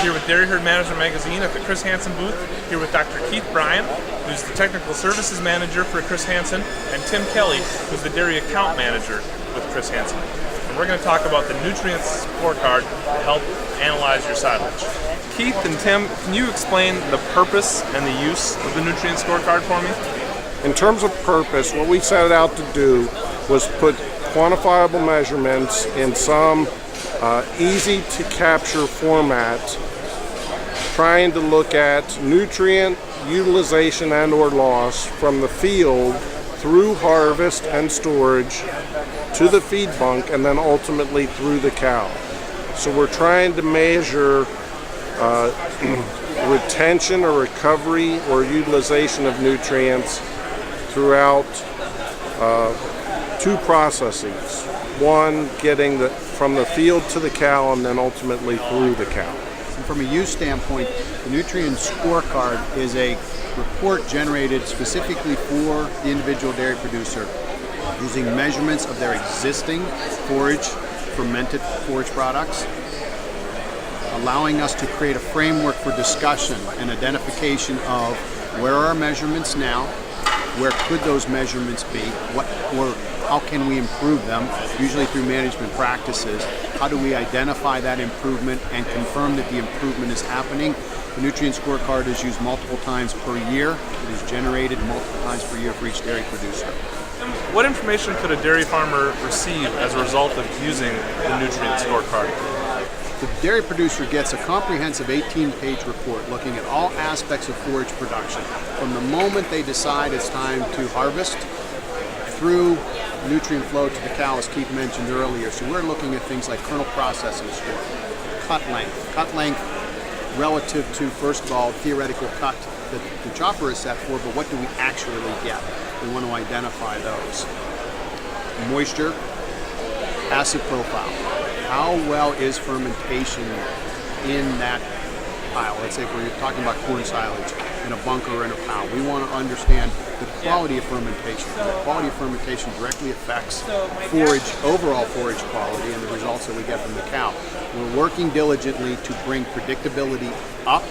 Here with Dairy Herd Management Magazine at the Chr-Hansen booth, here with Dr. Bryan, who's the Technical Services Manager for Chr-Hansen, and Tim Kelly, who's the Dairy Account Manager with Chr-Hansen. And we're going to talk about the Nutrient Scorecard to help analyze your silage. Keith and Tim, can you explain the purpose and the use of the Nutrient Scorecard for me? In terms of purpose, what we set out to do was put quantifiable measurements in some easy to capture format, trying to look at nutrient utilization and or loss from the field through harvest and storage to the feed bunk and then ultimately through the cow. So we're trying to measure retention or recovery or utilization of nutrients throughout two processes. One, getting from the field to the cow and then ultimately through the cow. And from a use standpoint, the Nutrient Scorecard is a report generated specifically for the individual dairy producer using measurements of their existing forage, fermented forage products, allowing us to create a framework for discussion and identification of where are our measurements now, where could those measurements be, how can we improve them, usually through management practices. How do we identify that improvement and confirm that the improvement is happening? The Nutrient Scorecard is used multiple times per year. It is generated multiple times per year for each dairy producer. What information could a dairy farmer receive as a result of using the Nutrient Scorecard? The dairy producer gets a comprehensive 18-page report looking at all aspects of forage production, from the moment they decide it's time to harvest through nutrient flow to the cow, as Keith mentioned earlier. So we're looking at things like kernel processing score, cut length relative to, first of all, theoretical cut that the chopper is set for, but what do we actually get? We want to identify those. Moisture, acid profile. How well is fermentation in that pile? Let's say if we're talking about corn silage in a bunker or in a pile, we want to understand the quality of fermentation. And the quality of fermentation directly affects overall forage quality and the results that we get from the cow. We're working diligently to bring predictability up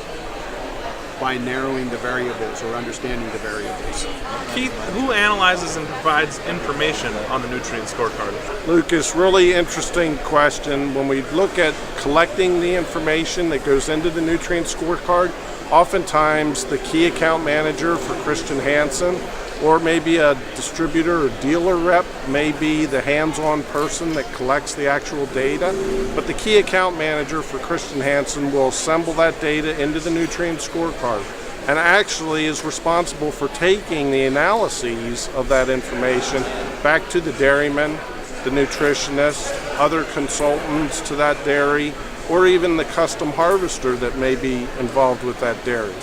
by narrowing the variables or understanding the variables. Keith, who analyzes and provides information on the Nutrient Scorecard? Lucas, really interesting question. When we look at collecting the information that goes into the Nutrient Scorecard, oftentimes the key account manager for Chr-Hansen, or maybe a distributor or dealer rep, may be the hands-on person that collects the actual data. But the key account manager for Chr-Hansen will assemble that data into the Nutrient Scorecard and actually is responsible for taking the analyses of that information back to the dairyman, the nutritionist, other consultants to that dairy, or even the custom harvester that may be involved with that dairy.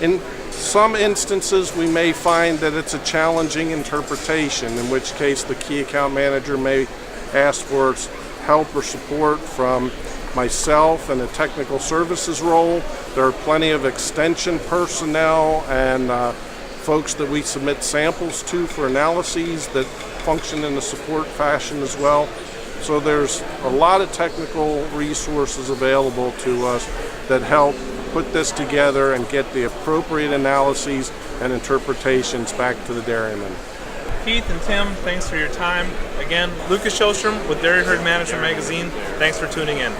In some instances, we may find that it's a challenging interpretation, in which case the key account manager may ask for help or support from myself in a technical services role. There are plenty of extension personnel and folks that we submit samples to for analyses that function in a support fashion as well. So there's a lot of technical resources available to us that help put this together and get the appropriate analyses and interpretations back to the dairyman. Keith and Tim, thanks for your time. Again, Lucas Shostrom with Dairy Herd Management Magazine. Thanks for tuning in.